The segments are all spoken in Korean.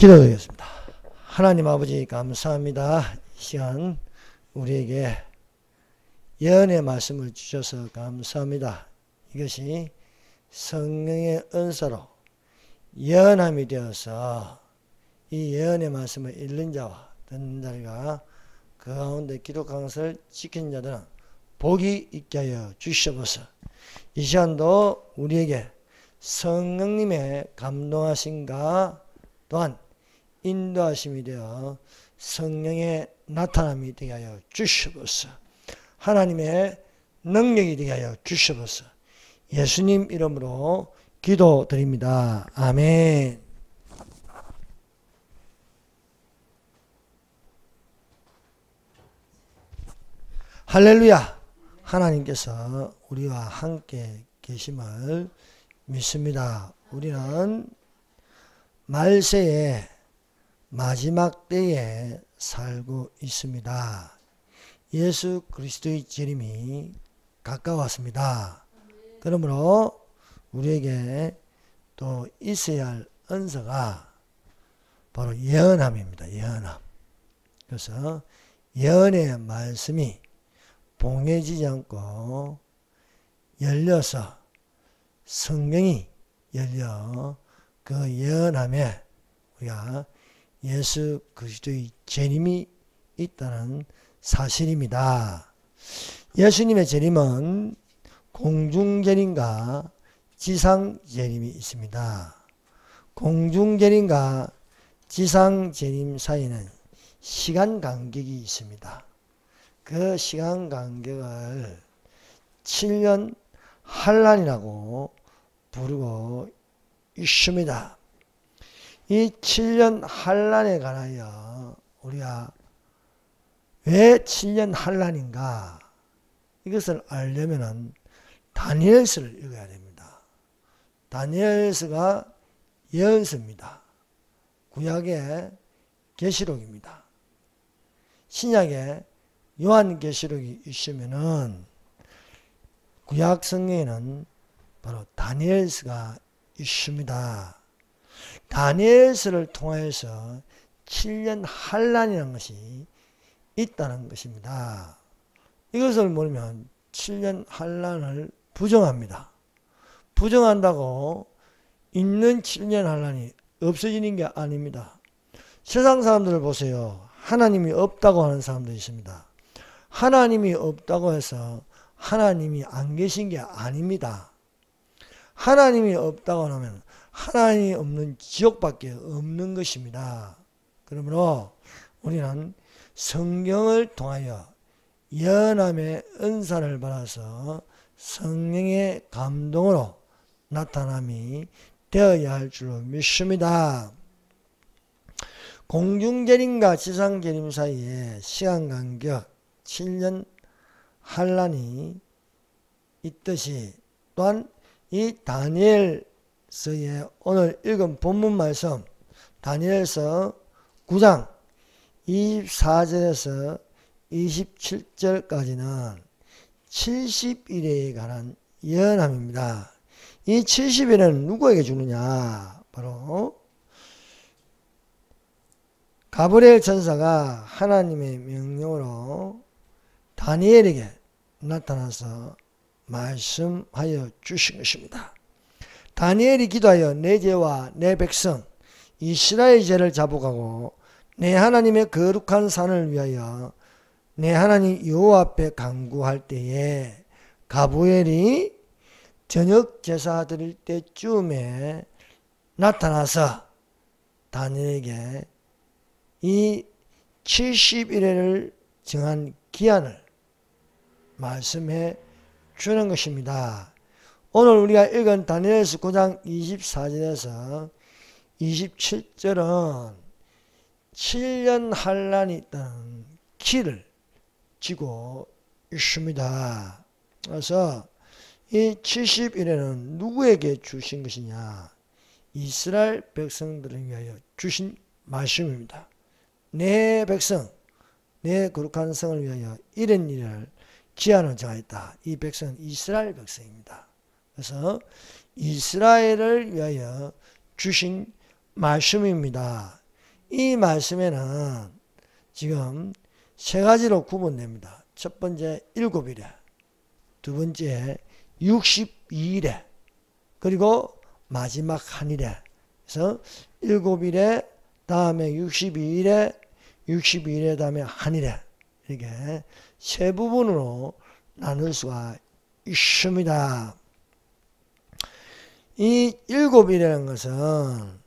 기도드리겠습니다. 하나님 아버지 감사합니다. 이 시간 우리에게 예언의 말씀을 주셔서 감사합니다. 이것이 성령의 은사로 예언함이 되어서 이 예언의 말씀을 읽는 자와 듣는 자가 그 가운데 기독 강설을 지키는 자들은 복이 있게 하여 주시옵소서. 이 시간도 우리에게 성령님의 감동하심과 또한 인도하심이 되어 성령의 나타남이 되게 하여 주시옵소서. 하나님의 능력이 되게 하여 주시옵소서. 예수님 이름으로 기도드립니다. 아멘. 할렐루야. 하나님께서 우리와 함께 계심을 믿습니다. 우리는 말세의 마지막 때에 살고 있습니다. 예수 그리스도의 재림이 가까웠습니다. 그러므로 우리에게 또 있어야 할 은사가 바로 예언함입니다. 예언함. 그래서 예언의 말씀이 봉해지지 않고 열려서 성경이 열려 그 예언함에 우리가 예수 그리스도의 재림이 있다는 사실입니다. 예수님의 재림은 공중재림과 지상재림이 있습니다. 공중재림과 지상재림 사이에는 시간 간격이 있습니다. 그 시간 간격을 7년 한란이라고 부르고 있습니다. 이 7년 한란에 관하여 우리가 왜 7년 한란인가 이것을 알려면 다니엘서를 읽어야 됩니다. 다니엘서가 예언서입니다. 구약의 계시록입니다. 신약의 요한계시록이 있으면은 구약 성경에는 바로 다니엘서가 있습니다. 다니엘서를 통해서 7년 한란이라는 것이 있다는 것입니다. 이것을 모르면 7년 한란을 부정합니다. 부정한다고 있는 7년 한란이 없어지는 게 아닙니다. 세상 사람들을 보세요. 하나님이 없다고 하는 사람도 있습니다. 하나님이 없다고 해서 하나님이 안 계신 게 아닙니다. 하나님이 없다고 하면 하나님이 없는 지옥밖에 없는 것입니다. 그러므로 우리는 성경을 통하여 예언함의 은사를 받아서 성령의 감동으로 나타남이 되어야 할 줄로 믿습니다. 공중재림과 지상재림 사이에 시간간격 7년 한란이 있듯이 또한 이 다니엘서의 오늘 읽은 본문 말씀 다니엘서 9장 24절에서 27절까지는 70일에 관한 예언함입니다. 이 70일은 누구에게 주느냐? 바로 가브리엘 천사가 하나님의 명령으로 다니엘에게 나타나서 말씀하여 주신 것입니다. 다니엘이 기도하여 내 죄와 내 백성 이스라엘 죄를 자복하고 내 하나님의 거룩한 산을 위하여 내 하나님 여호와 앞에 간구할 때에 가브리엘이 저녁 제사 드릴 때쯤에 나타나서 다니엘에게 이 70일을 정한 기한을 말씀해 주는 것입니다. 오늘 우리가 읽은 다니엘서 9장 24절에서 27절은 7년 한란이 있다는 키를 쥐고 있습니다. 그래서 이 70일에는 누구에게 주신 것이냐? 이스라엘 백성들을 위하여 주신 말씀입니다. 내 백성, 내 거룩한 성을 위하여 이런 일을 기한을 정하였다. 이 백성은 이스라엘 백성입니다. 그래서 이스라엘을 위하여 주신 말씀입니다. 이 말씀에는 지금 세 가지로 구분됩니다. 첫 번째 7일에, 두 번째 62일에, 그리고 마지막 한일에. 그래서 7일에, 다음에 62일에, 62일에 다음에 한일에, 이렇게 세 부분으로 나눌 수가 있습니다. 이 7일이라는 것은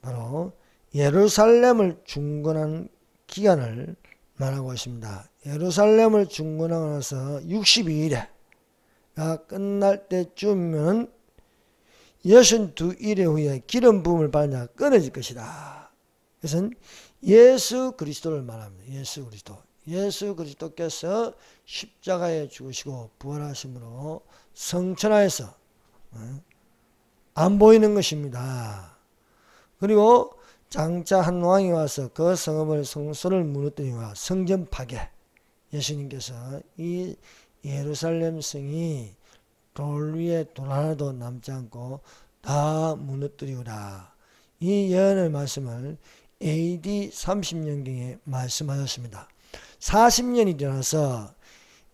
바로 예루살렘을 중건한 기간을 말하고 있습니다. 예루살렘을 중건하고 나서 62일에가 끝날 때쯤이면 62일 후에 기름 부음을 받은 자가 끊어질 것이다. 그것은 예수 그리스도를 말합니다. 예수 그리스도. 예수 그리스도께서 십자가에 죽으시고 부활하심으로 성천하에서 안 보이는 것입니다. 그리고 장차 한 왕이 와서 그 성읍을 성소를 무너뜨리고 성전 파괴. 예수님께서 이 예루살렘 성이 돌 위에 돌 하나도 남지 않고 다 무너뜨리우라. 이 예언의 말씀을 AD 30년경에 말씀하셨습니다. 40년이 지나서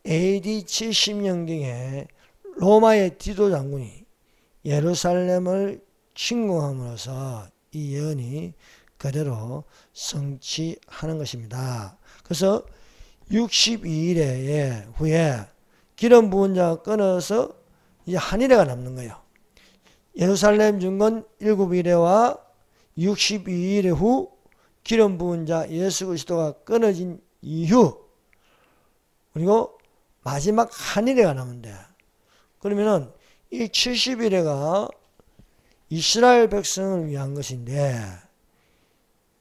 AD 70년경에 로마의 디도 장군이 예루살렘을 침공함으로써 이 예언이 그대로 성취하는 것입니다. 그래서 62일 후에 기름 부은 자가 끊어서 이제 한일회가 남는 거예요. 예루살렘 중건 7일에와 62일 후 기름 부은 자 예수 그리스도가 끊어진 이후, 그리고 마지막 한일회가 남은데, 그러면은 이 70일회가 이스라엘 백성을 위한 것인데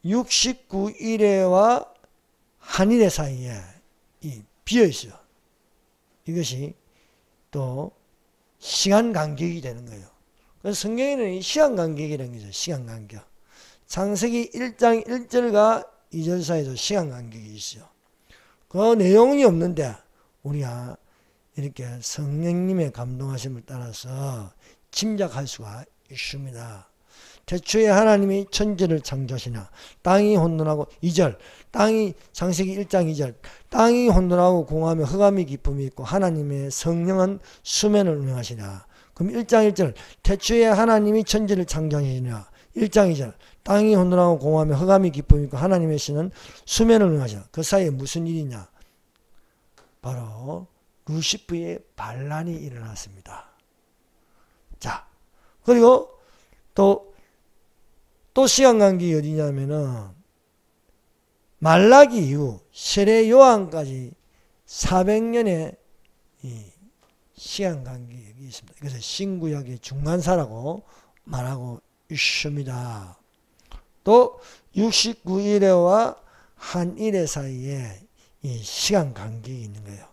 69일회와 한일회 사이에 비어 있어요. 이것이 또 시간 간격이 되는 거예요. 그래서 성경에는 이 시간 간격이라는 게 있어요. 시간 간격. 창세기 1장 1절과 2절 사이에도 시간 간격이 있어요. 그 내용이 없는데 우리가 이렇게 성령님의 감동하심을 따라서 짐작할 수가 있습니다. 태초에 하나님이 천지를 창조하시나 땅이 혼돈하고 2절, 땅이 창세기 1장 2절, 땅이 혼돈하고 공허하며 흑암이 깊음이 있고 하나님의 성령은 수면을 운행하시나. 그럼 1장 1절, 태초에 하나님이 천지를 창조하시나 1장 2절, 땅이 혼돈하고 공허하며 흑암이 깊음이 있고 하나님의 신은 수면을 운행하시나. 그 사이에 무슨 일이냐? 바로 루시프의 반란이 일어났습니다. 자, 그리고 또 시간 간격이 어디냐면은 말라기 이후 세례 요한까지 400년의 이 시간 간격이 있습니다. 그래서 신구약의 중간사라고 말하고 있습니다. 또 69일회와 한일회 사이에 이 시간 간격이 있는 거예요.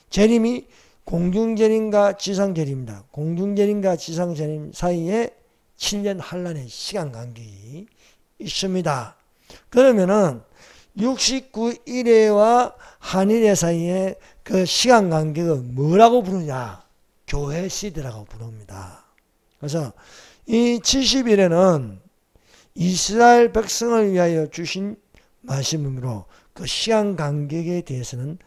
재림이 공중재림과 지상재림입니다. 공중재림과 지상재림 사이에 7년 한란의 시간 간격이 있습니다. 그러면은 69일회와 한일회 사이에 그 시간 간격을 뭐라고 부르냐? 교회 시대라고 부릅니다. 그래서 이 70일에는 이스라엘 백성을 위하여 주신 말씀이므로 그 시간 간격에 대해서는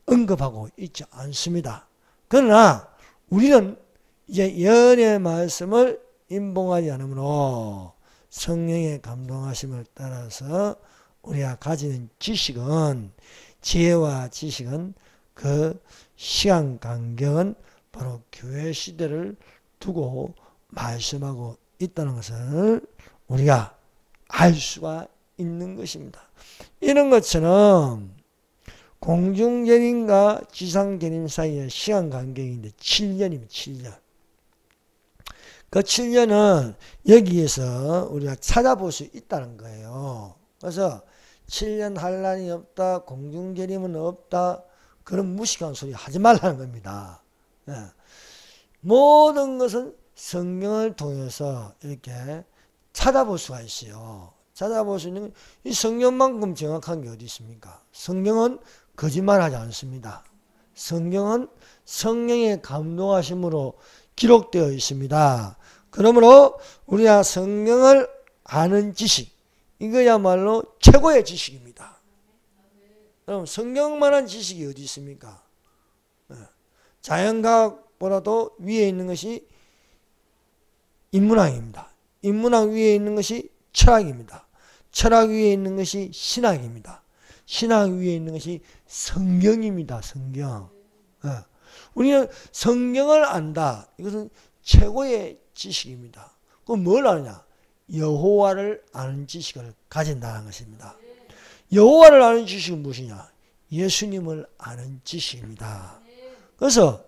언급하고 있지 않습니다. 그러나 우리는 이제 예언의 말씀을 임봉하지 않으므로 성령의 감동하심을 따라서 우리가 가지는 지식은, 지혜와 지식은 그 시간 간격은 바로 교회 시대를 두고 말씀하고 있다는 것을 우리가 알 수가 있는 것입니다. 이런 것처럼 공중재림과 지상재림 사이의 시간 간격인데 7년입니다. 7년. 그 7년은 여기에서 우리가 찾아볼 수 있다는 거예요. 그래서 7년 한란이 없다, 공중재림은 없다, 그런 무식한 소리 하지 말라는 겁니다. 네. 모든 것은 성경을 통해서 이렇게 찾아볼 수가 있어요. 찾아볼 수 있는 이 성경만큼 정확한 게 어디 있습니까? 성경은 거짓말하지 않습니다. 성경은 성령의 감동하심으로 기록되어 있습니다. 그러므로 우리가 성경을 아는 지식, 이거야말로 최고의 지식입니다. 그럼 성경만한 지식이 어디 있습니까? 자연과학보다도 위에 있는 것이 인문학입니다. 인문학 위에 있는 것이 철학입니다. 철학 위에 있는 것이 신학입니다. 신학 위에 있는 것이 성경입니다. 성경. 우리는 성경을 안다. 이것은 최고의 지식입니다. 그럼 뭘 아느냐? 여호와를 아는 지식을 가진다는 것입니다. 여호와를 아는 지식은 무엇이냐? 예수님을 아는 지식입니다. 그래서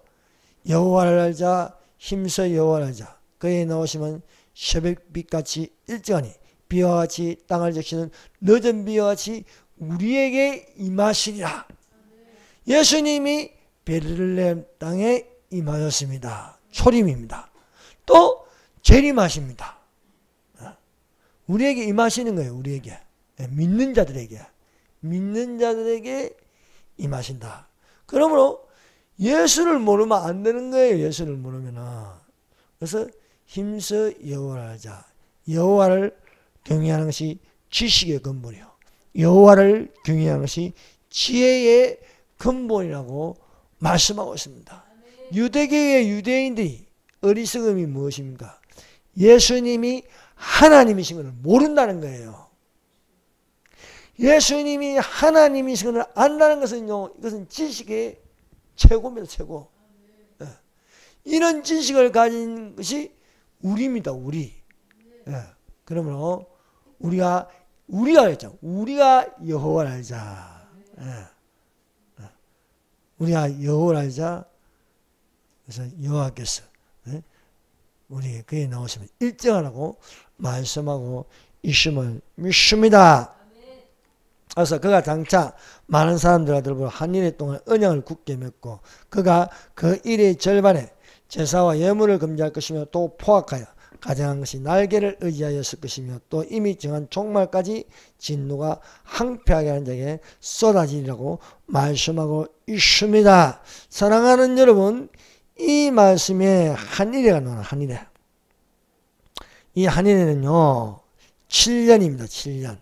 여호와를 알자, 힘써 여호와를 알자. 그에 나오시면 새벽빛같이 일정하니 비와 같이 땅을 적시는 늦은 비와 같이 우리에게 임하시리라. 예수님이 베들레헴 땅에 임하셨습니다. 초림입니다. 또 재림하십니다. 우리에게 임하시는 거예요. 우리에게. 믿는 자들에게. 믿는 자들에게 임하신다. 그러므로 예수를 모르면 안 되는 거예요. 예수를 모르면은. 그래서 힘써 여호와를 알자. 여호와를 경외하는 것이 지식의 근본이요. 여호와를 경외하는 것이 지혜의 근본이라고 말씀하고 있습니다. 유대교의 유대인들이 어리석음이 무엇입니까? 예수님이 하나님이신 것을 모른다는 거예요. 예수님이 하나님이신 것을 안다는 것은요, 이것은 지식의 최고입니다. 최고. 이런 지식을 가진 것이 우리입니다. 우리. 그러므로 우리가 알자. 우리가 여호와를 알자. 우리가 여호와를 알자. 그래서 여호와께서 우리 그에 나오시면 일정하라고 말씀하고 있음을 믿습니다. 그래서 그가 장차 많은 사람들과 더불어 한 일 동안 언약을 굳게 맺고 그가 그 일의 절반에 제사와 예물을 금지할 것이며 또 포악하여 가정한 것이 날개를 의지하였을 것이며 또 이미 정한 종말까지 진노가 항폐하게 하는 자에게 쏟아지리라고 말씀하고 있습니다. 사랑하는 여러분, 이 말씀에 한일회가 나와요. 한일회. 이 한일회는요 7년입니다. 7년.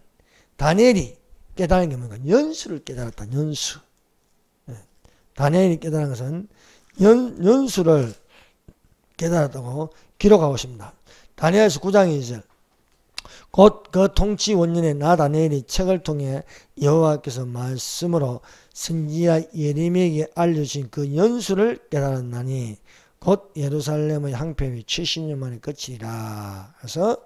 다니엘이 깨달은 게 뭔가 연수를 깨달았다. 연수. 다니엘이 깨달은 것은 연수를 깨달았다고 기록하고 있습니다. 다니엘서 9장 2절. 곧 그 통치 원년에 나 다니엘이 책을 통해 여호와께서 말씀으로 선지자 예레미야에게 알려주신 그 연수를 깨달았나니 곧 예루살렘의 항폐이 70년 만에 끝이라. 그래서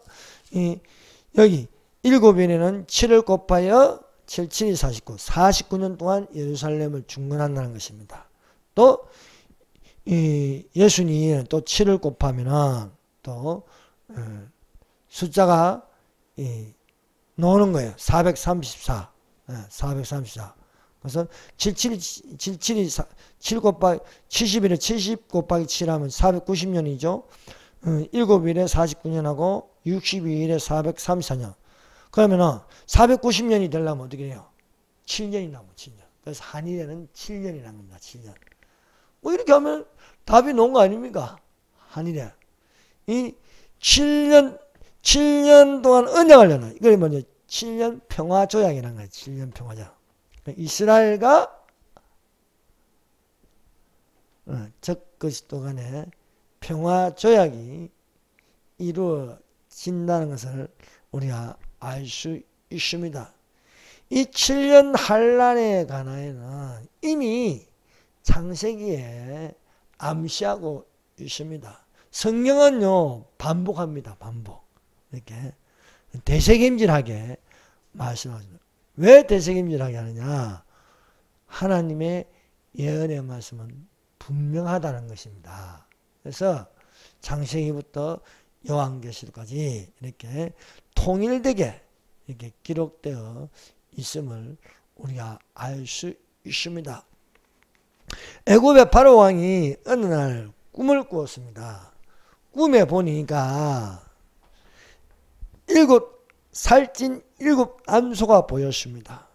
여기 7일에는 7을 곱하여 7, 7이 49, 49년 동안 예루살렘을 중건한다는 것입니다. 또 예수님이 또 7을 곱하면은 또 숫자가 나오는 거예요. 434. 434. 그래서 77이 7 곱하기 70일에 70 곱하기 7하면 490년이죠. 7일에 49년하고 62일에 434년. 그러면은 490년이 되려면 어떻게 해요? 7년이 남아. 7년. 그래서 한일에는 7년이라는 겁니다. 7년. 뭐 이렇게 하면 답이 나온 거 아닙니까? 한일에. 이 7년 동안 언약을 하는, 이걸 먼저 7년 평화조약이라는 거예요. 7년 평화조약. 이스라엘과 적그리스도 간에 평화조약이 이루어진다는 것을 우리가 알 수 있습니다. 이 7년 환란에 관하여는 이미 창세기에 암시하고 있습니다. 성경은요 반복합니다. 반복. 이렇게 되새김질하게 말씀하십니다. 왜 되새김질하게 하느냐? 하나님의 예언의 말씀은 분명하다는 것입니다. 그래서 창세기부터 요한계시록까지 이렇게 통일되게 이렇게 기록되어 있음을 우리가 알 수 있습니다. 애굽의 바로 왕이 어느 날 꿈을 꾸었습니다. 꿈에 보니까 살찐 7 암소가 보였습니다.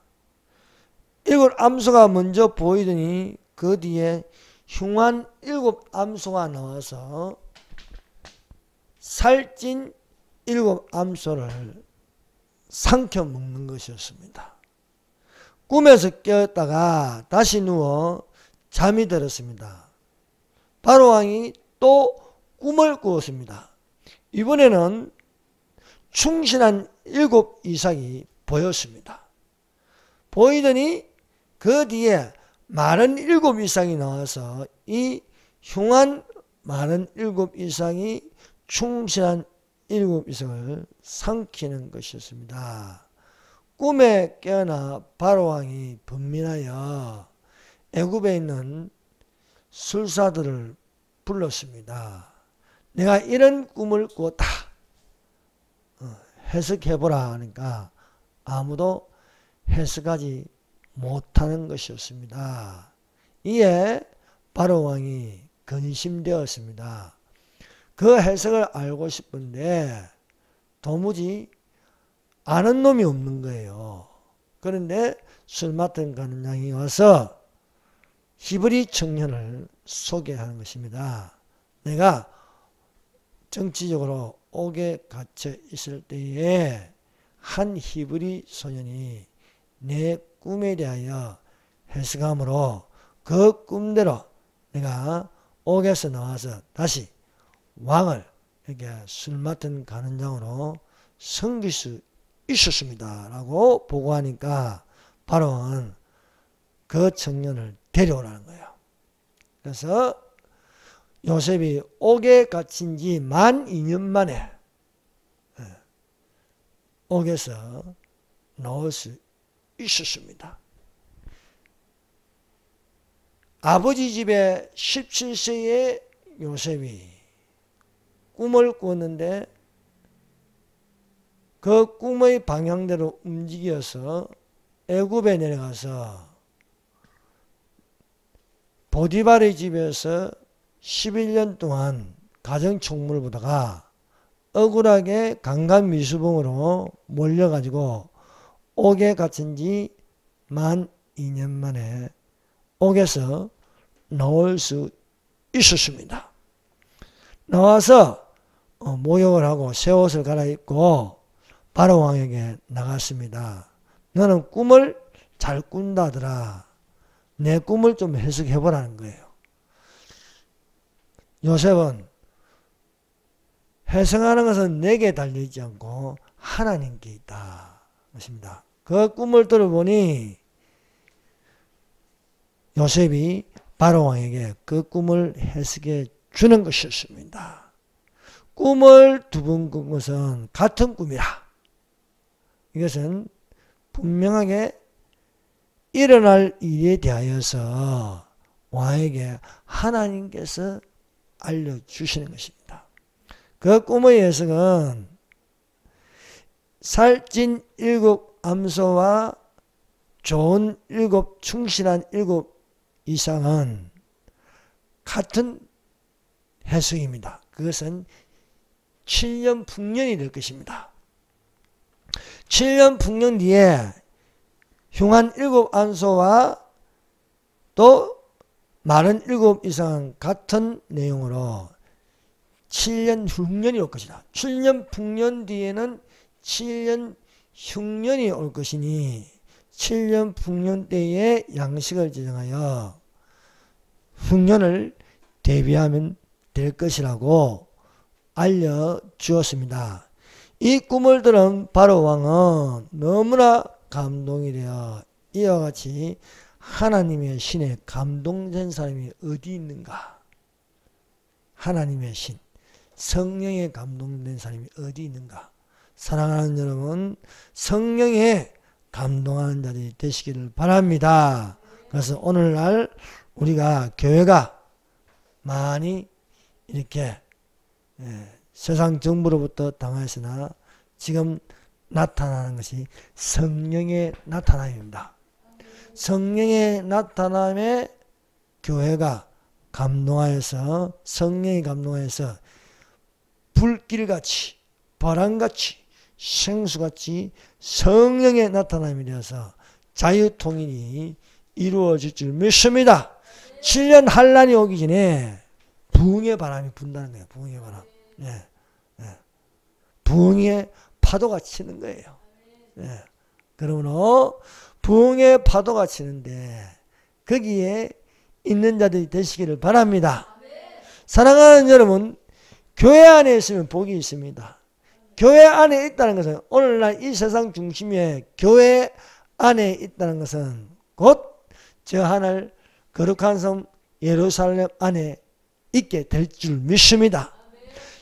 7 암소가 먼저 보이더니 그 뒤에 흉한 7 암소가 나와서 살찐 7 암소를 삼켜 먹는 것이었습니다. 꿈에서 깨었다가 다시 누워 잠이 들었습니다. 바로왕이 또 꿈을 꾸었습니다. 이번에는 충실한 7 이삭이 보였습니다. 보이더니 그 뒤에 마른 7 이삭이 나와서 이 흉한 마른 7 이삭이 충실한 7 이삭을 삼키는 것이었습니다. 꿈에 깨어나 바로왕이 번민하여 애굽에 있는 술사들을 불렀습니다. 내가 이런 꿈을 꾸었다. 해석해보라 하니까 아무도 해석하지 못하는 것이었습니다. 이에 바로왕이 근심되었습니다. 그 해석을 알고 싶은데 도무지 아는 놈이 없는 거예요. 그런데 술 맡은 가는 양이 와서 히브리 청년을 소개하는 것입니다. 내가 정치적으로 옥에 갇혀 있을 때에 한 히브리 소년이 내 꿈에 대하여 해석함으로 그 꿈대로 내가 옥에서 나와서 다시 왕을 이렇게 술 맡은 간원장으로 섬길 수 있었습니다. 라고 보고하니까 바로는 그 청년을 데려오라는 거예요. 그래서 요셉이 옥에 갇힌 지 만 2년 만에 옥에서 나올 수 있었습니다. 아버지 집에 17세의 요셉이 꿈을 꾸었는데 그 꿈의 방향대로 움직여서 애굽에 내려가서 보디발의 집에서 11년 동안 가정총무를 보다가 억울하게 강간미수범으로 몰려가지고 옥에 갇힌 지 만 2년 만에 옥에서 나올 수 있었습니다. 나와서 모욕을 하고 새 옷을 갈아입고 바로왕에게 나갔습니다. 너는 꿈을 잘 꾼다더라. 내 꿈을 좀 해석해보라는 거예요. 요셉은 해석하는 것은 내게 달려있지 않고 하나님께 있다. 것입니다. 그 꿈을 들어보니 요셉이 바로왕에게 그 꿈을 해석해 주는 것이었습니다. 꿈을 두 번 꾼 것은 같은 꿈이라. 이것은 분명하게 일어날 일에 대하여서 왕에게 하나님께서 알려주시는 것입니다. 그 꿈의 해석은 살찐 7 암소와 좋은 7 충실한 7 이상은 같은 해석입니다. 그것은 7년 풍년이 될 것입니다. 7년 풍년 뒤에 흉한 7 암소와 또 마른 7 이상은 같은 내용으로 7년 흉년이 올 것이다. 7년 풍년 뒤에는 7년 흉년이 올 것이니 7년 풍년 때에 양식을 제정하여 흉년을 대비하면 될 것이라고 알려주었습니다. 이 꿈을 들은 바로왕은 너무나 감동이 되어 이와 같이 하나님의 신에 감동된 사람이 어디 있는가? 하나님의 신, 성령에 감동된 사람이 어디 있는가? 사랑하는 여러분, 성령에 감동하는 자들이 되시기를 바랍니다. 그래서 오늘날 우리가 교회가 많이 이렇게 세상 정부로부터 당하였으나 지금 나타나는 것이 성령의 나타남입니다. 성령의 나타남에 교회가 감동하여서 성령이 감동하여서 불길같이 바람같이 생수같이 성령의 나타남이 되어서 자유통일이 이루어질 줄 믿습니다. 7년 환란이 오기 전에 부흥의 바람이 분다는 거예요. 부흥의 바람. 부흥의 파도가 치는 거예요. 예. 그러므로 부흥의 파도가 치는데 거기에 있는 자들이 되시기를 바랍니다. 사랑하는 여러분, 교회 안에 있으면 복이 있습니다. 교회 안에 있다는 것은 오늘날 이 세상 중심에 교회 안에 있다는 것은 곧 저 하늘 거룩한 섬 예루살렘 안에 있게 될 줄 믿습니다.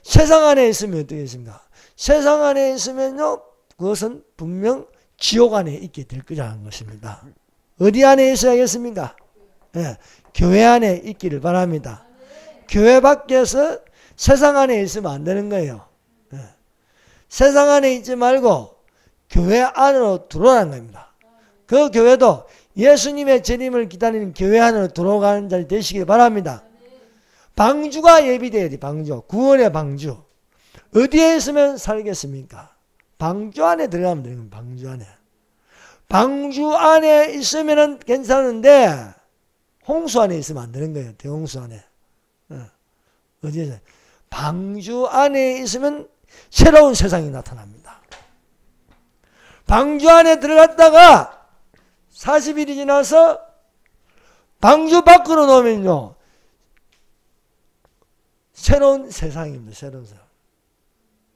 세상 안에 있으면 어떻게 있습니까? 세상 안에 있으면요, 그것은 분명 지옥 안에 있게 될 거라는 것입니다. 어디 안에 있어야겠습니까? 예, 교회 안에 있기를 바랍니다. 교회 밖에서 세상 안에 있으면 안 되는 거예요. 예. 세상 안에 있지 말고 교회 안으로 들어오라는 겁니다. 그 교회도 예수님의 재림을 기다리는 교회 안으로 들어가는 자리 되시길 바랍니다. 방주가 예비되어야 돼. 방주. 구원의 방주. 어디에 있으면 살겠습니까? 방주 안에 들어가면 되는 겁니다. 방주 안에. 방주 안에 있으면 괜찮은데 홍수 안에 있으면 안 되는 거예요. 대홍수 안에. 어디에서? 방주 안에 있으면 새로운 세상이 나타납니다. 방주 안에 들어갔다가 40일이 지나서 방주 밖으로 놓으면요, 새로운 세상입니다. 새로운 세상.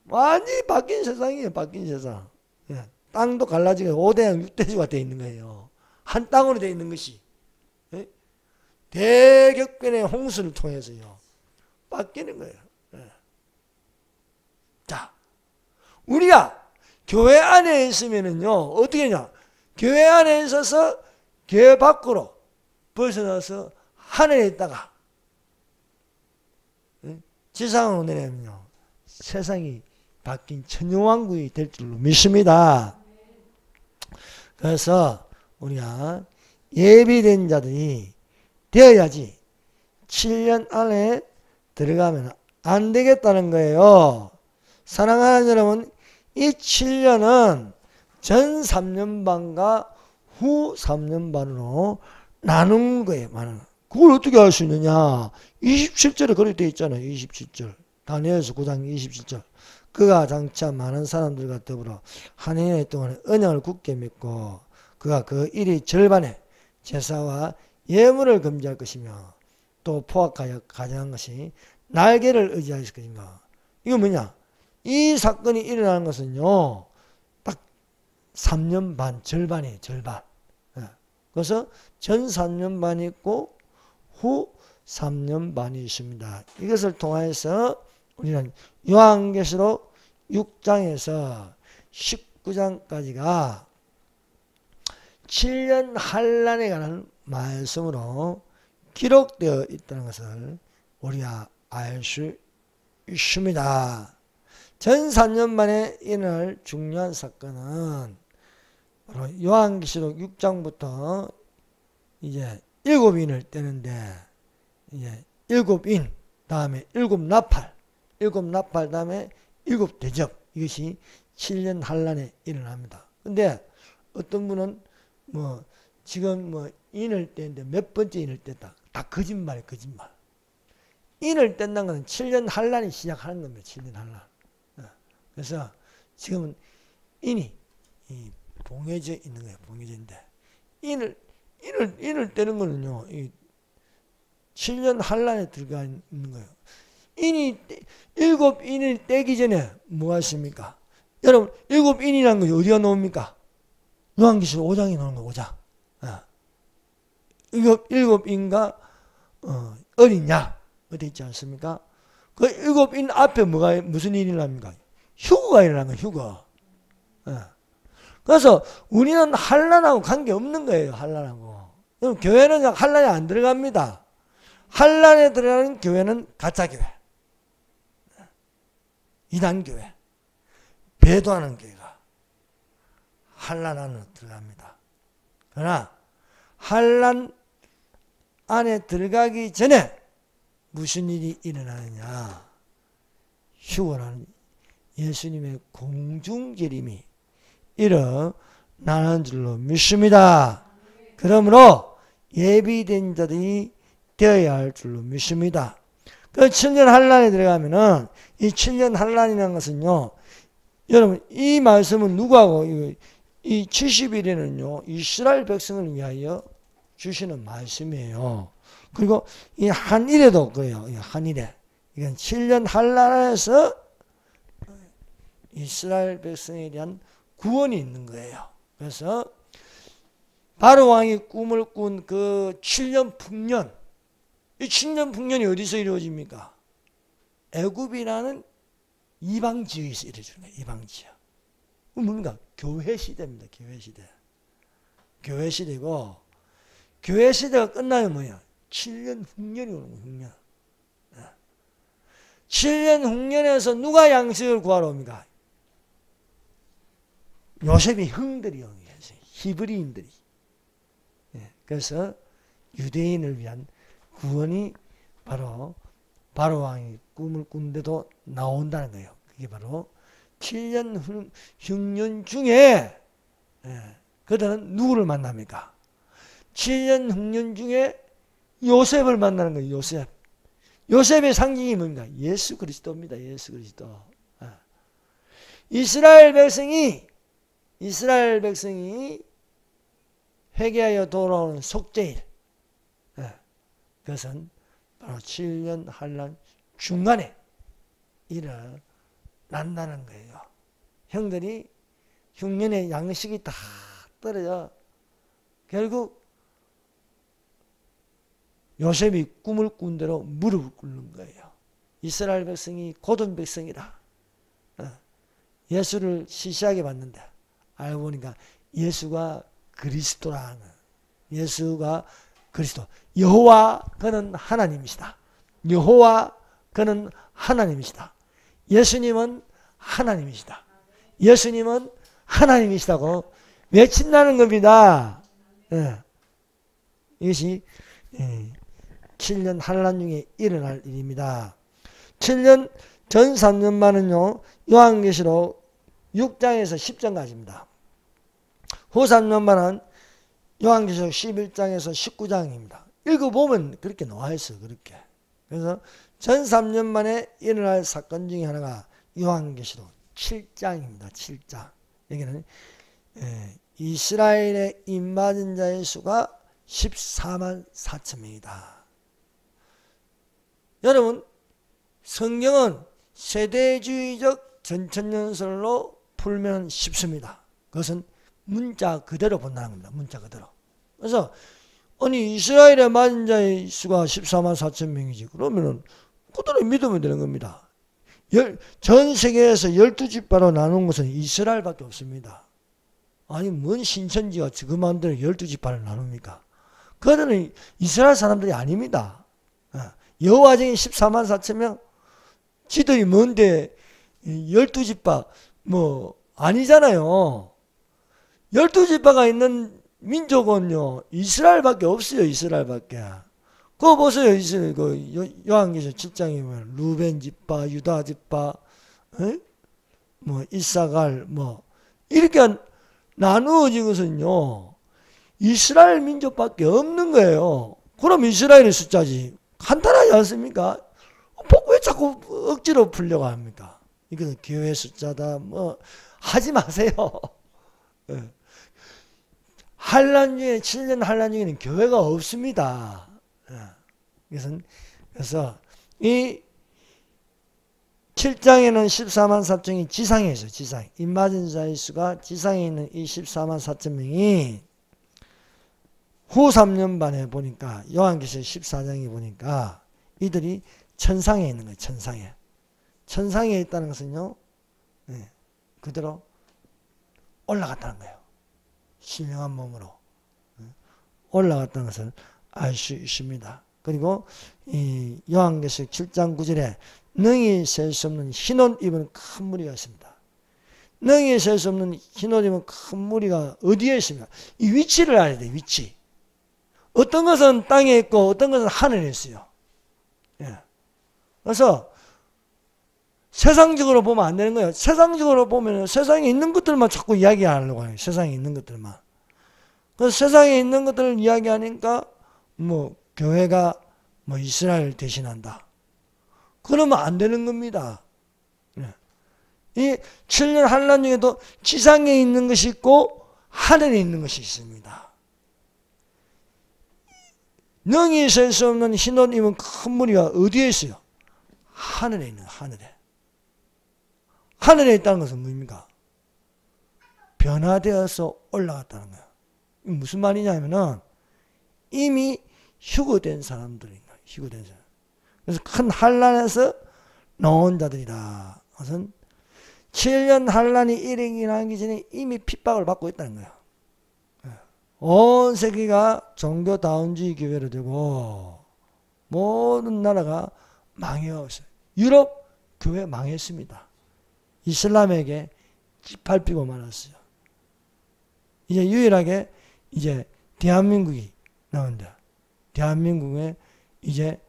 완전히 바뀐 세상이에요. 바뀐 세상. 예. 땅도 갈라지고 5대양 6대주가 되어 있는 거예요. 한 땅으로 되어 있는 것이. 예? 대격변의 홍수를 통해서요, 바뀌는 거예요. 예. 자, 우리가 교회 안에 있으면은요, 어떻게 하냐? 교회 안에 있어서 교회 밖으로 벗어나서 하늘에 있다가 지상으로 내려면요, 세상이 바뀐 천년왕국이 될 줄로 믿습니다. 그래서 우리가 예비된 자들이 되어야지 7년 안에 들어가면 안 되겠다는 거예요. 사랑하는 여러분, 이 7년은 전 3년 반과 후 3년 반으로 나눈 거예요. 그걸 어떻게 알 수 있느냐? 27절에 그렇게 되어 있잖아요. 27절. 다니엘서 9장 27절. 그가 장차 많은 사람들과 더불어 한 해 동안 언약을 굳게 맺고 그가 그 일이 절반에 제사와 예물을 금지할 것이며 또 포악하여 가정한 것이 날개를 의지할 것이며. 이거 뭐냐? 이 사건이 일어나는 것은요, 딱 3년 반, 절반이에요. 절반. 그래서 전 3년 반이 있고 후 3년 반이 있습니다. 이것을 통해서 우리는 요한계시록 6장에서 19장까지가 7년 환란에 관한 말씀으로 기록되어 있다는 것을 우리가 알 수 있습니다. 전 3년 만에 일어날 중요한 사건은 바로 요한계시록 6장부터 이제 7인을 떼는데, 이제 7인 다음에 7나팔, 7나팔 다음에 7대접, 이것이 7년 환란에 일어납니다. 근데 어떤 분은 뭐 지금 뭐 인을 떼는데 몇 번째 인을 뗐다. 다 거짓말이에요. 거짓말. 인을 뗀다는 것은 7년 환란이 시작하는 겁니다. 7년 환란. 그래서 지금은 인이 봉해져 있는 거예요. 봉해져인데 인을 떼는 거는요, 7년 환란에 들어가 있는 거예요. 인이 7인을 떼기 전에 뭐 하십니까? 여러분, 7인이라는 것이 어디가 나옵니까? 요한계시록 5장에 나오는 거예요. 5장. 7인과 어린 양 어디 있지 않습니까? 그 7인 앞에 무슨 일이 일어납니까? 휴거가 일어나는 거예요. 휴거. 그래서 우리는 환란하고 관계없는 거예요. 환란하고. 교회는 환란에 안 들어갑니다. 환란에 들어가는 교회는 가짜교회, 이단교회, 배도하는 교회가 환란 안으로 들어갑니다. 그러나 환란 안에 들어가기 전에 무슨 일이 일어나느냐? 휴거라는 예수님의 공중재림이 일어나는 줄로 믿습니다. 그러므로 예비된 자들이 되어야 할 줄로 믿습니다. 그 7년 환란에 들어가면은, 이 7년 환란이라는 것은요, 여러분, 이 말씀은 누구하고 이 70일에는요, 이스라엘 백성을 위하여 주시는 말씀이에요. 그리고 이 한일에도 그래요. 이 한일에. 이건 7년 한란에서 이스라엘 백성에 대한 구원이 있는 거예요. 그래서 바로 왕이 꿈을 꾼 그 7년 풍년, 이 7년 풍년이 어디서 이루어집니까? 애굽이라는 이방 지역에서 이루어지는 거예요. 이방 지역. 뭔가 교회 시대입니다. 교회 시대. 교회 시대고, 교회 시대가 끝나면 뭐야? 7년 흉년이 오는 거예요. 흉년. 7년 흉년에서 누가 양식을 구하러 옵니까? 요셉의 형들이 옵니다. 히브리인들이. 그래서 유대인을 위한 구원이 바로 바로왕이 꿈을 꾼데도 나온다는 거예요. 그게 바로 7년 흉년 중에 그들은 누구를 만납니까? 7년 흉년 중에 요셉을 만나는 거예요. 요셉. 요셉의 상징이 뭡니까? 예수 그리스도입니다. 예수 그리스도. 이스라엘 백성이 회개하여 돌아오는 속죄일. 그것은 바로 7년 한란 중간에 일어난다는 거예요. 형들이 흉년의 양식이 다 떨어져 결국 요셉이 꿈을 꾼 대로 무릎을 꿇는 거예요. 이스라엘 백성이 고든 백성이라 예수를 시시하게 봤는데 알고 보니까 예수가 그리스도라는, 예수가 그리스도, 여호와 그는 하나님이시다. 여호와 그는 하나님이시다. 예수님은 하나님이시다. 예수님은 하나님이시다고 외친다는 겁니다. 이것이 7년 한란 중에 일어날 일입니다. 7년 전 3년만은요, 요한계시록 6장에서 10장까지입니다. 후 3년만은 요한계시록 11장에서 19장입니다. 읽어보면 그렇게 나와 있어요. 그렇게. 그래서 전 3년 만에 일어날 사건 중에 하나가 요한계시록 7장입니다. 7장. 여기는 이스라엘의 입맞은 자의 수가 14만 4천 명이다. 여러분, 성경은 세대주의적 전천연설로 풀면 쉽습니다. 그것은 문자 그대로 본다는 겁니다. 문자 그대로. 그래서 아니 이스라엘의 맞은 자의 수가 14만 4천 명이지. 그러면은 그대로 믿으면 되는 겁니다. 전 세계에서 12지파로 나눈 것은 이스라엘밖에 없습니다. 아니 뭔 신천지가 지금 만들어 12지파를 나눕니까? 그들은 이스라엘 사람들이 아닙니다. 여호와정이 14만 4천 명, 지들이 뭔데 12지파 뭐 아니잖아요. 12지파가 있는 민족은요 이스라엘밖에 없어요. 이스라엘밖에. 그거 보세요. 요한계시록 7장에 보면 루벤 지파, 유다 지파, 뭐 이사갈 뭐 이렇게 나누어진 것은요 이스라엘 민족밖에 없는 거예요. 그럼 이스라엘의 숫자지. 간단하지 않습니까? 왜 자꾸 억지로 풀려고 합니까? 이것은 교회 숫자다 뭐 하지 마세요. 한란 중에 7년 한란 중에는 교회가 없습니다. 그래서 이 7장에는 14만 4천이 지상에 있어요. 지상. 입맞은 자의 수가 지상에 있는 이 14만 4천 명이 후 3년 반에 보니까 요한계시록 14장에 보니까 이들이 천상에 있는 거예요. 천상에. 천상에 있다는 것은요. 그대로 올라갔다는 거예요. 신령한 몸으로. 올라갔다는 것을 알 수 있습니다. 그리고 이 요한계시록 7장 9절에 능히 셀 수 없는 흰옷 입은 큰 무리가 있습니다. 능히 셀 수 없는 흰옷 입은 큰 무리가 어디에 있습니까? 이 위치를 알아야 돼요. 위치. 어떤 것은 땅에 있고 어떤 것은 하늘에 있어요. 그래서 세상적으로 보면 안 되는 거예요. 세상적으로 보면 세상에 있는 것들만 자꾸 이야기하려고 해요. 세상에 있는 것들만. 그래서 세상에 있는 것들을 이야기하니까 뭐 교회가 뭐 이스라엘 대신한다. 그러면 안 되는 겁니다. 이 7년 한란 중에도 지상에 있는 것이 있고 하늘에 있는 것이 있습니다. 능히 셀 수 없는 흰옷 입은 큰 무리가 어디에 있어요? 하늘에 있는, 하늘에. 하늘에 있다는 것은 뭡니까? 변화되어서 올라갔다는 거예요. 무슨 말이냐면은 이미 휴거된 사람들인 거예요. 휴거된 사람. 그래서 큰 환란에서 나온 자들이다. 그것은 7년 환란이 일어나기 전에 이미 핍박을 받고 있다는 거예요. 온 세계가 종교다운주의 교회로 되고 모든 나라가 망해왔어요. 유럽 교회 망했습니다. 이슬람에게 밟히고 말았어요. 이제 유일하게 이제 대한민국이 나온다. 대한민국에 이제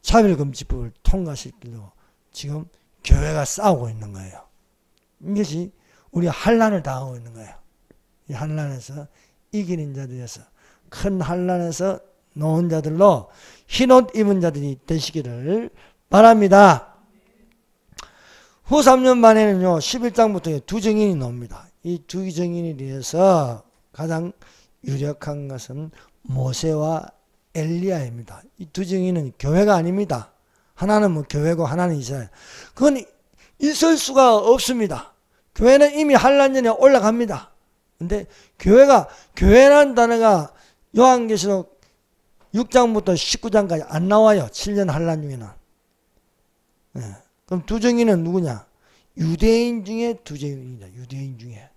차별금지법을 통과시키려고 지금 교회가 싸우고 있는 거예요. 이것이 우리 환란을 당하고 있는 거예요. 이 환란에서 이기는 자들에서 큰 환란에서 놓은 자들로 흰옷 입은 자들이 되시기를 바랍니다. 후 3년 만에는요 11장부터 두 증인이 나옵니다. 이 두 증인에 대해서 가장 유력한 것은 모세와 엘리야입니다. 이 두 증인은 교회가 아닙니다. 하나는 뭐 교회고 하나는 이스라엘. 그건 있을 수가 없습니다. 교회는 이미 환란 전에 올라갑니다. 근데 교회라는 단어가 요한계시록 6장부터 19장까지 안 나와요. 7년 환란 중에는. 네. 그럼 두 증인은 누구냐? 유대인 중에 두 증인이다. 유대인 중에.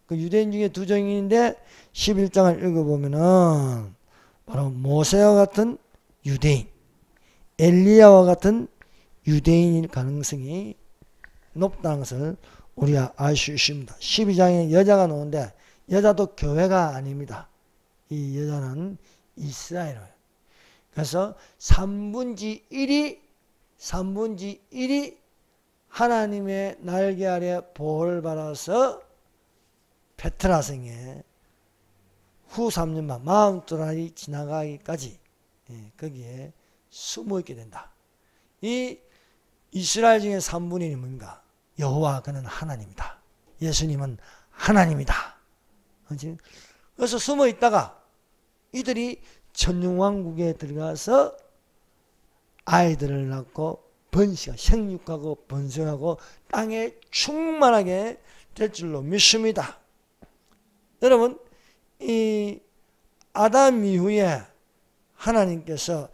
그 유대인 중에 두 증인인데 11장을 읽어보면은 바로 모세와 같은 유대인, 엘리야와 같은 유대인일 가능성이 높다는 것을 우리가 알 수 있습니다. 12장에 여자가 나오는데 여자도 교회가 아닙니다. 이 여자는 이스라엘이에요. 그래서 3분의 1이 하나님의 날개 아래 보호를 받아서 베트라성에 후 3년만 42날이 지나가기까지 거기에 숨어있게 된다. 이 이스라엘 중에 3분의 1이 뭔가? 여호와 그는 하나님이다. 예수님은 하나님이다. 그래서 숨어있다가 이들이 천년왕국에 들어가서 아이들을 낳고 생육하고 번성하고 땅에 충만하게 될 줄로 믿습니다. 여러분 이 아담 이후에 하나님께서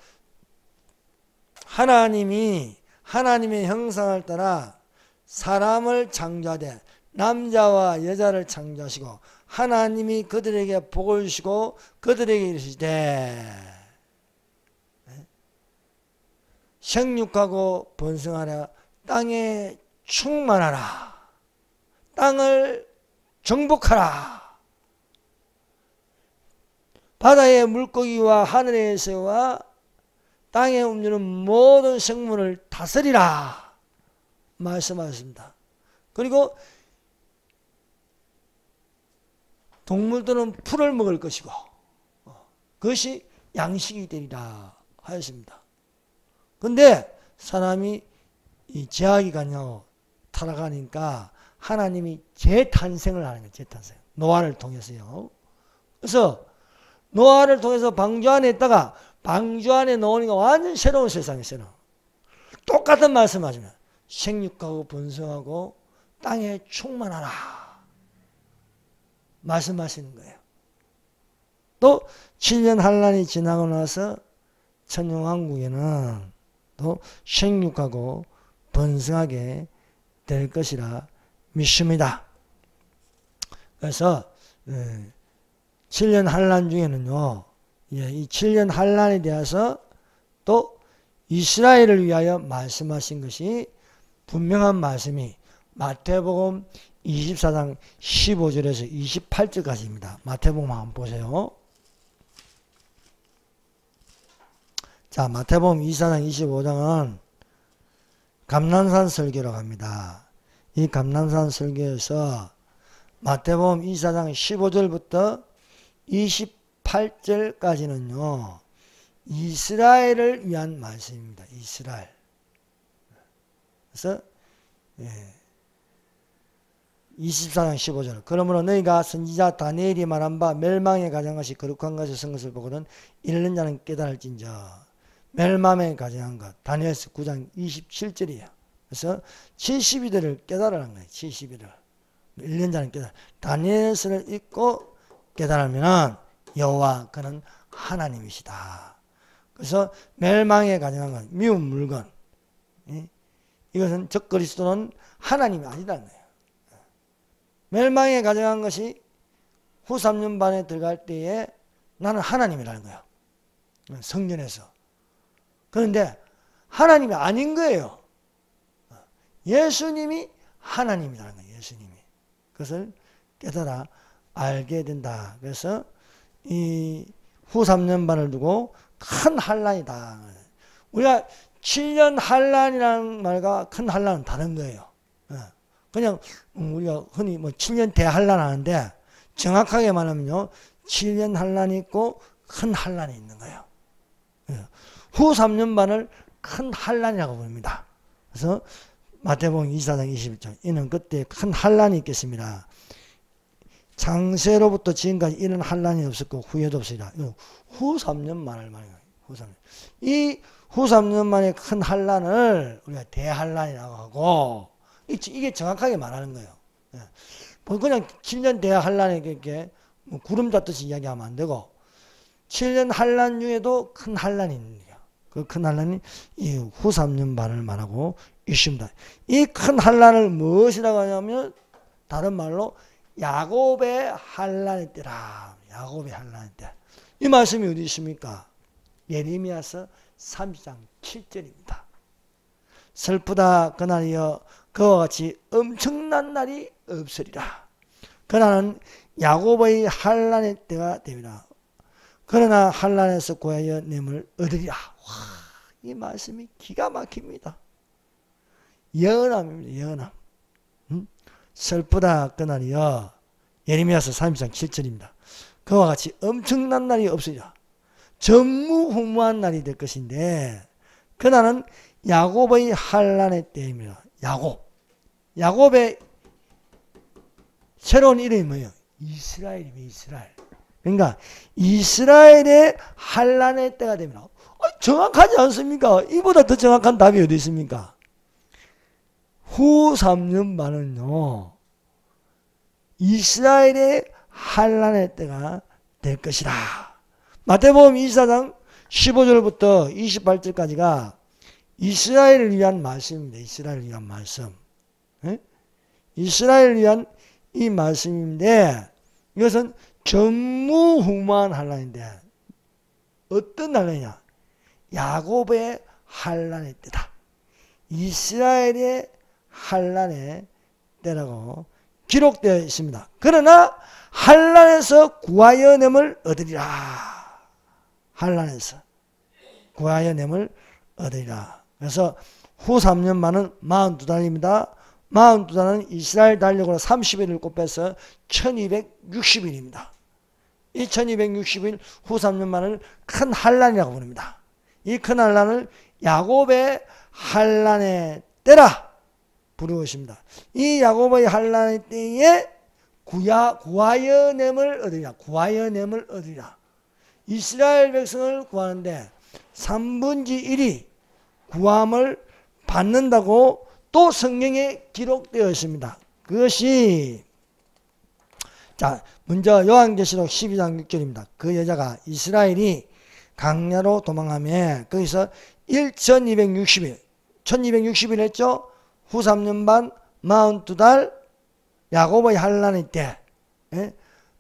하나님이 하나님의 형상을 따라 사람을 창조하되 남자와 여자를 창조하시고 하나님이 그들에게 복을 주시고 그들에게 이르시되 생육하고 번성하라 땅에 충만하라 땅을 정복하라 바다의 물고기와 하늘의 새와 땅에 움직이는 모든 생물을 다스리라 말씀하셨습니다. 그리고 동물들은 풀을 먹을 것이고 그것이 양식이 되리라 하였습니다. 근데 사람이 이 제약이 가냐고 타락하니까 하나님이 재탄생을 하는 거예요. 재탄생. 노아를 통해서요. 그래서 노아를 통해서 방주 안에 있다가 방주 안에 넣으니까 완전 새로운 세상이에요. 똑같은 말씀하시면 생육하고 번성하고 땅에 충만하라 말씀하시는 거예요. 또 7년 환란이 지나고 나서 천년왕국에는 또 생육하고 번성하게 될 것이라 믿습니다. 그래서 7년 환란 중에는요, 이 7년 환란에 대해서 또 이스라엘을 위하여 말씀하신 것이 분명한 말씀이 마태복음 24장 15절에서 28절까지입니다. 마태복음 한번 보세요. 자, 마태복음 24장 25장은 감람산 설교라고 합니다. 이 감람산 설교에서 마태복음 24장 15절부터 28절까지는요. 이스라엘을 위한 말씀입니다. 이스라엘. 그래서 24장 15절. 그러므로 너희가 선지자 다니엘이 말한 바 멸망에 가정한 것이 거룩한 것을 쓴 것을 보고는 읽는 자는 깨달을진저. 멸망에 가정한 것. 다니엘서 9장 27절이에요. 그래서 70일을 깨달으라는 거예요. 70일을. 읽는 자는 깨달아. 다니엘서를 읽고 깨달으면 여호와 그는 하나님이시다. 그래서 멸망에 가정한 것, 미운 물건. 이것은 적 그리스도는 하나님이 아니라는 거예요. 멸망에 가정한 것이 후 3년 반에 들어갈 때에 나는 하나님이라는 거예요. 성전에서. 그런데 하나님이 아닌 거예요. 예수님이 하나님이라는 거예요. 예수님이. 그것을 깨달아 알게 된다. 그래서 이 후 3년 반을 두고 큰 환란이다. 우리가 7년 환란이라는 말과 큰 환란은 다른 거예요. 그냥 우리가 흔히 뭐 7년 대환란 하는데 정확하게 말하면요. 7년 환란이 있고 큰 환란이 있는 거예요. 후 3년 반을 큰 환란이라고 부릅니다. 그래서 마태복음 24장 21절 이는 그때 큰 환란이 있겠습니다. 창세로부터 지금까지 이런 환란이 없었고 후에도 없으리라. 후 3년 만을 말해요. 후 3년. 이 후 3년 만에 큰 환란을 우리가 대환란이라고 하고 이게 정확하게 말하는 거예요. 그냥 7년 대환란에 이렇게 뭐 구름 잡듯이 이야기하면 안 되고 7년 환란 중에도 큰 환란이 있는 거예요. 그 큰 환란이 이 후 3년 반을 말하고 있습니다. 이 큰 환란을 무엇이라고 하냐면 다른 말로 야곱의 환란의 때라. 야곱의 환란의 때. 이 말씀이 어디 있습니까? 예레미야서 30장 7절입니다. 슬프다 그날이여 그와 같이 엄청난 날이 없으리라. 그날은 야곱의 환란의 때가 됩니다. 그러나 환란에서 구하여 냄을 얻으리라. 와, 이 말씀이 기가 막힙니다. 예언함입니다. 예언함. 슬프다 그날이여 예레미야서 30장 7절입니다. 그와 같이 엄청난 날이 없으리라. 전무후무한 날이 될 것인데 그날은 야곱의 환란의 때입니다. 야곱의 새로운 이름이 뭐예요? 이스라엘입니다. 이스라엘. 그러니까 이스라엘의 환란의 때가 됩니다. 정확하지 않습니까? 이보다 더 정확한 답이 어디 있습니까? 후 3년 반은요. 이스라엘의 환란의 때가 될 것이라. 마태복음 24장 15절부터 28절까지가 이스라엘을 위한 말씀입니다. 이스라엘을 위한 말씀. 이스라엘을 위한 이 말씀인데 이것은 전무후무한 환란인데 어떤 환란이냐? 야곱의 환란의 때다. 이스라엘의 환란의 때라고 기록되어 있습니다. 그러나 환란에서 구하여 냄을 얻으리라. 환란에서 구하여 냄을 얻으리라. 그래서 후 3년 만은 42달입니다. 42달은 이스라엘 달력으로 30일을 곱해서 1260일입니다. 이 1260일 후 3년 만을 큰 환란이라고 부릅니다. 이 큰 환란을 야곱의 환란의 때라 부르십니다. 이 야곱의 환란의 때에 구하여 냄을 얻으리라. 구하여 냄을 얻으리라. 이스라엘 백성을 구하는데 3분의 1이 구함을 받는다고 또 성경에 기록되어 있습니다. 그것이 자 먼저 요한계시록 12장 6절입니다. 그 여자가 이스라엘이 강야로 도망하며 거기서 1260일 1260일 했죠. 후 3년 반 42달 야곱의 환란의 때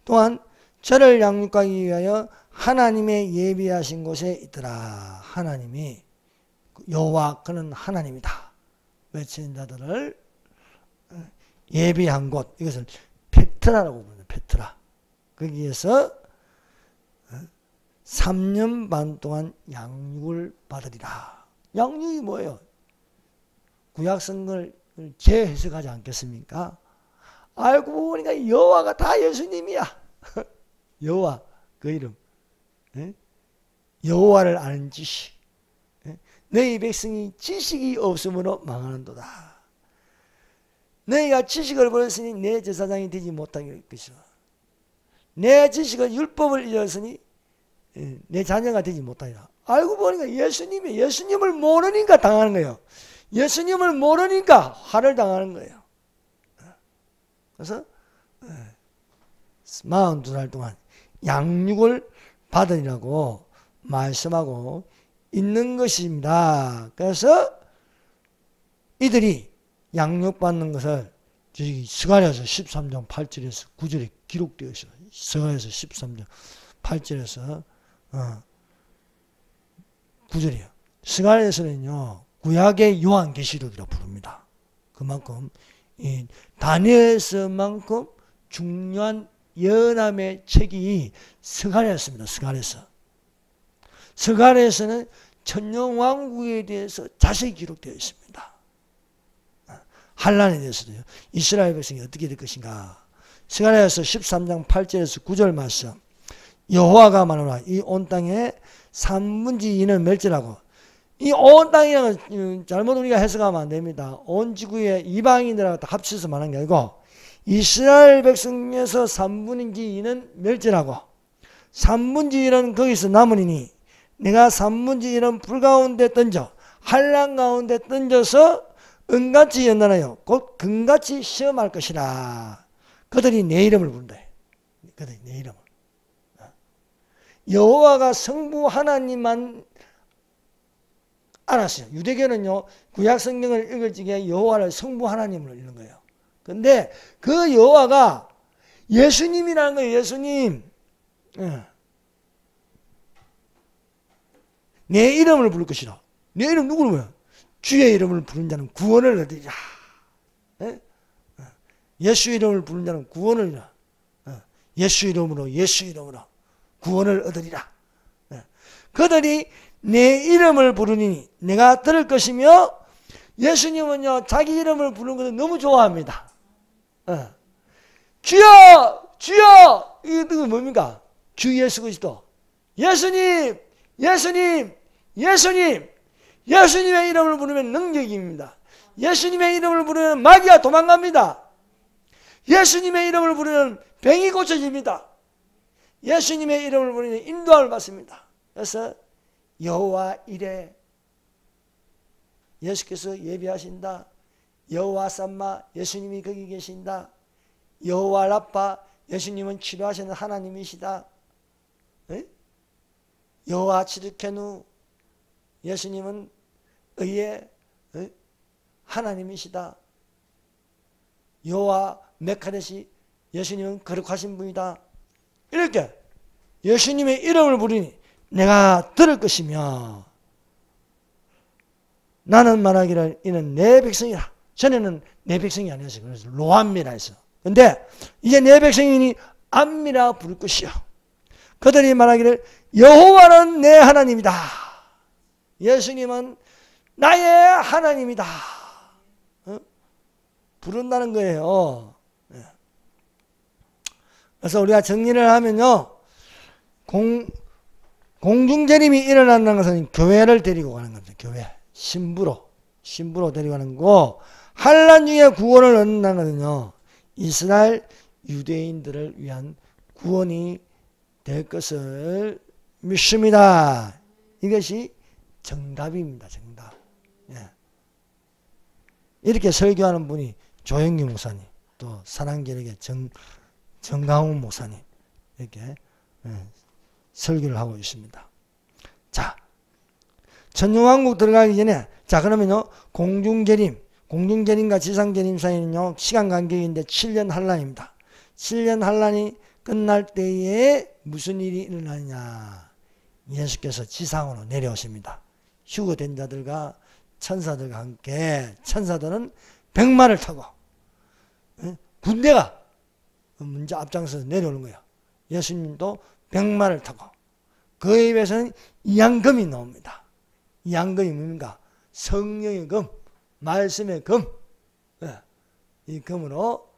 또한 저를 양육하기 위하여 하나님의 예비하신 곳에 있더라. 하나님이 여호와 그는 하나님이다 외치는 자들을 예비한 곳 이것을 페트라라고 부릅니다. 페트라. 거기에서 3년 반 동안 양육을 받으리라. 양육이 뭐예요? 구약성경을 재해석하지 않겠습니까? 알고 보니까 여호와가 다 예수님이야. 여호와 그 이름 여호와를 아는 지식 너희 백성이 지식이 없으므로 망하는도다. 너희가 지식을 버렸으니 내 제사장이 되지 못하게 것이요. 내 지식은 율법을 잃었으니 내 자녀가 되지 못하리라. 알고 보니까 예수님을 모르니까 당하는 거예요. 예수님을 모르니까 화를 당하는 거예요. 그래서 42살 동안 양육을 받으리라고 말씀하고 있는 것입니다. 그래서 이들이 양육받는 것을 스가랴서 13장 8절에서 9절에 기록되어 있어요. 스가랴서 13장 8절에서 9절이에요. 스가랴서는요, 구약의 요한계시록이라 부릅니다. 그만큼 이 다니엘서만큼 중요한 연함의 책이 스가랴서입니다. 스가랴서는 천년왕국에 대해서 자세히 기록되어 있습니다. 환란에 대해서도요. 이스라엘 백성이 어떻게 될 것인가. 스가랴서 13장 8절에서 9절 말씀. 여호와가 말하노라 이 온 땅에 3분의 2는 멸절하고, 이 온 땅이라는 잘못 우리가 해석하면 안 됩니다. 온 지구의 이방인들하고 다 합쳐서 말한 게 아니고 이스라엘 백성 중에서 3분의 2는 멸절하고 3분의 2는 거기서 남으니 내가 3분의 1은 불 가운데 던져 환란 가운데 던져서 은같이 연단하여 곧 금같이 시험할 것이라. 그들이 내 이름을 부른다. 그들이 내 이름을. 여호와가 성부 하나님만 알았어요. 유대교는요, 구약 성경을 읽을 적에 여호와를 성부 하나님으로 읽는 거예요. 근데 그 여호와가 예수님이라는 거예요. 예수님. 내 이름을 부를 것이라. 내 이름 누구를 뭐야? 주의 이름을 부른 자는 구원을 얻으리라. 예수 이름을 부른 자는 구원을 얻으리라. 예수 이름으로 구원을 얻으리라. 그들이 내 이름을 부르니 내가 들을 것이며, 예수님은요 자기 이름을 부르는 것을 너무 좋아합니다. 주여 주여, 이게 뭡니까? 주 예수 그리스도. 예수님 예수님의 이름을 부르면 능력입니다. 예수님의 이름을 부르면 마귀가 도망갑니다. 예수님의 이름을 부르면 병이 고쳐집니다. 예수님의 이름을 부르면 인도함을 받습니다. 그래서 여호와 이레, 예수께서 예비하신다. 여호와 삼마, 예수님이 거기 계신다. 여호와 라파, 예수님은 치료하시는 하나님이시다. 여호와 치르케누, 예수님은 의의 하나님이시다. 여호와 메카데시, 예수님은 거룩하신 분이다. 이렇게 예수님의 이름을 부르니 내가 들을 것이며, 나는 말하기를 이는 내 백성이라. 전에는 내 백성이 아니었어요. 그래서 로암미라 했어. 근데 이제 내 백성이니 암미라 부를 것이요. 그들이 말하기를 여호와는 내 하나님이다. 예수님은 나의 하나님이다. 부른다는 거예요. 그래서 우리가 정리를 하면요, 공중재림이 일어난다는 것은 교회를 데리고 가는 겁니다. 교회. 신부로 데리고 가는 거고, 환란 중에 구원을 얻는다는 것은요, 이스라엘 유대인들을 위한 구원이 될 것을 믿습니다. 이것이 정답입니다. 정답. 이렇게 설교하는 분이 조영기 목사님, 또 사랑계력의 정강훈 목사님, 이렇게 설교를 하고 있습니다. 자, 천년왕국 들어가기 전에, 자, 그러면요, 공중재림과 지상재림 사이는요, 시간 간격인데 7년 환란입니다. 7년 환란이 끝날 때에 무슨 일이 일어나느냐. 예수께서 지상으로 내려오십니다. 휴거된 자들과 천사들과 함께, 천사들은 백마를 타고, 군대가 먼저 앞장서서 내려오는 거예요. 예수님도 백마를 타고, 그 입에서는 이양금이 나옵니다. 이양금이 뭡니까? 성령의 금, 말씀의 금. 이 금으로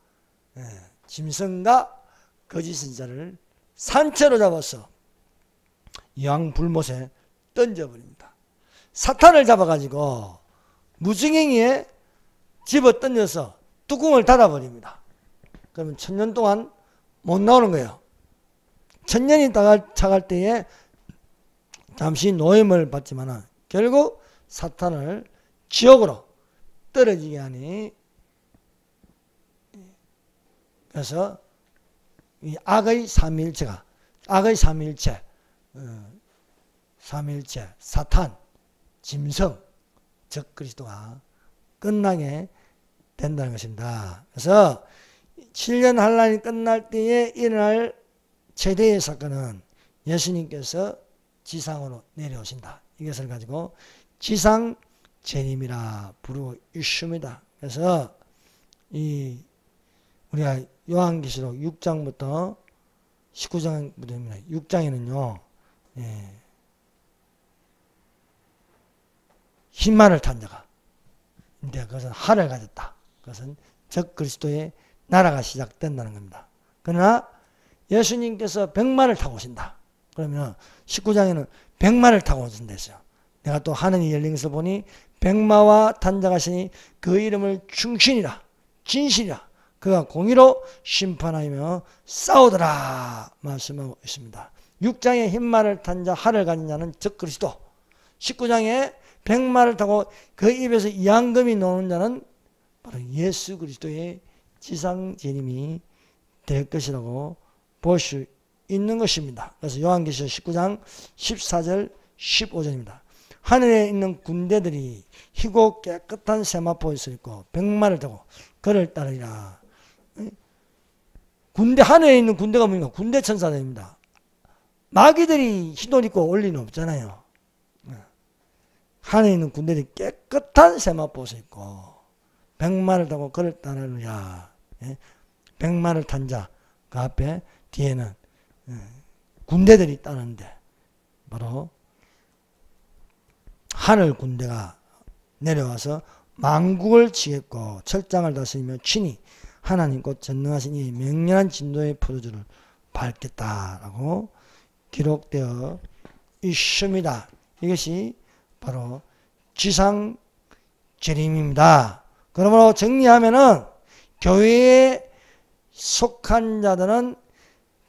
짐승과 거짓 선자를 산채로 잡아서 양 불못에 던져버립니다. 사탄을 잡아가지고 무지개에 집어 던져서 뚜껑을 닫아버립니다. 그러면 1000년 동안 못 나오는 거예요. 1000년이 차갈 때에 잠시 노임을 받지만 결국 사탄을 지옥으로 떨어지게 하니, 그래서 이 악의 삼위일체가, 악의 삼위일체, 삼위일체, 사탄, 짐승, 적 그리스도가 끝나게 된다는 것입니다. 그래서 7년 환란이 끝날 때에 일어날 최대의 사건은 예수님께서 지상으로 내려오신다. 이것을 가지고 지상 재림이라 부르고 있습니다. 그래서 우리가 요한계시록 6장부터 19장부터입니다. 6장에는요, 흰말을 탄 자가, 근데 그것은 활을 가졌다. 그것은 적 그리스도의 나라가 시작된다는 겁니다. 그러나 예수님께서 백마를 타고 오신다. 그러면 19장에는 백마를 타고 오신다 했어요. 내가 또 하늘이 열린 것을 보니 백마와 탄 자가 있으니 그 이름을 충신이라, 진실이라, 그가 공의로 심판하며 싸우더라 말씀하고 있습니다. 6장에 흰말을 탄 자, 활을 가진 자는 적 그리스도, 19장에 백마를 타고 그 입에서 이앙금이 나오는 자는 바로 예수 그리스도의 지상 재림이 될 것이라고 볼 수 있는 것입니다. 그래서 요한계시록 19장 14절 15절입니다. 하늘에 있는 군대들이 희고 깨끗한 세마포에 서 있고 백마를 타고 그를 따르리라. 군대, 하늘에 있는 군대가 뭡니까? 군대 천사들입니다. 마귀들이 흰옷 입고 올 리는 없잖아요. 하늘에 있는 군대들이 깨끗한 세마포에 서 있고 백마를 타고 그를 따르리라. 백마를 탄 자, 그 앞에 뒤에는 군대들이 따르는데 바로 하늘 군대가 내려와서 만국을 지겠고 철장을 다스리며 친히 하나님 곧 전능하신 이 명령한 진도의 포도주를 밟겠다라고 기록되어 있습니다. 이것이 바로 지상 재림입니다. 그러므로 정리하면은 교회에 속한 자들은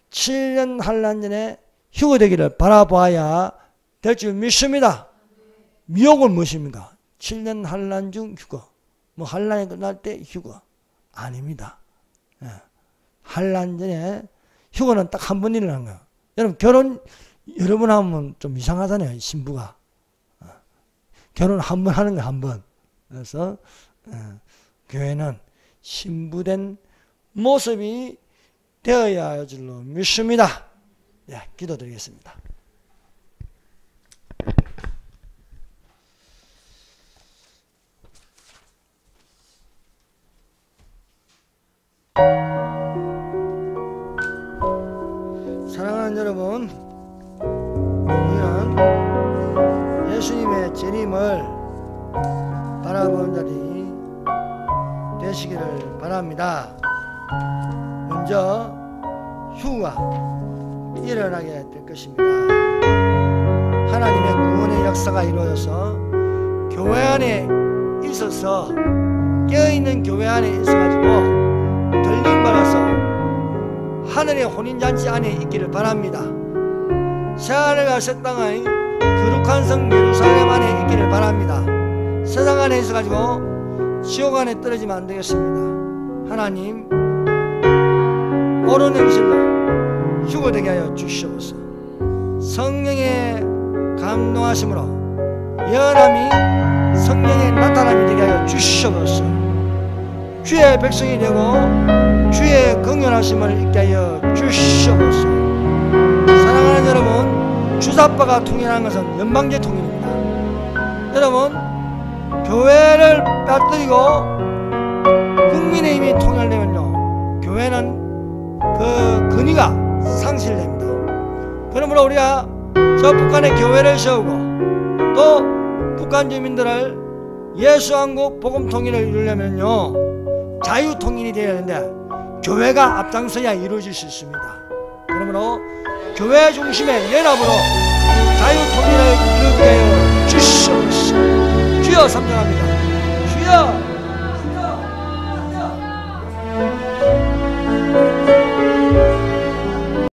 7년 환란 전에 휴거되기를 바라봐야 될 줄 믿습니다. 미혹은 무엇입니까? 7년 환란 중 휴거. 뭐 환란이 끝날 때 휴거. 아닙니다. 환란 전에 휴거는 딱 한 번 일어나는 거예요. 여러분 결혼 여러 번 하면 좀 이상하잖아요. 신부가. 결혼 한 번 하는 거예요. 한 번. 그래서 교회는 신부된 모습이 되어야 할 줄로 믿습니다. 예, 기도드리겠습니다. 사랑하는 여러분, 우리는 예수님의 재림을 바라보는 자들이 되시기를 바랍니다. 먼저 휴가 일어나게 될 것입니다. 하나님의 구원의 역사가 이루어져서 교회 안에 있어서 깨어있는 교회 안에 있어가지고 들림받아서 하늘의 혼인잔치 안에 있기를 바랍니다. 새하늘 새 땅의 거룩한 성 예루살렘 안에 있기를 바랍니다. 세상 안에 있어가지고 지옥 안에 떨어지면 안 되겠습니다. 하나님 옳은 행실로 휴거되게 하여 주시옵소서. 성령의 감동하심으로 연함이 성령의 나타남이 되게 하여 주시옵소서. 주의 백성이 되고 주의 긍휼하심을 있게 하여 주시옵소서. 사랑하는 여러분, 주사파가 통일하는 것은 연방제 통일입니다. 여러분, 교회를 빠뜨리고 국민의힘이 통일되면요, 교회는 그 근위가 상실됩니다. 그러므로 우리가 저 북한의 교회를 세우고 또 북한 주민들을 예수한국 복음 통일을 이루려면요, 자유 통일이 되어야 하는데 교회가 앞장서야 이루어질 수 있습니다. 그러므로 교회 중심의 연합으로 자유 통일을 이루게 하여 주시옵소서. 주여 삼정합니다. 주여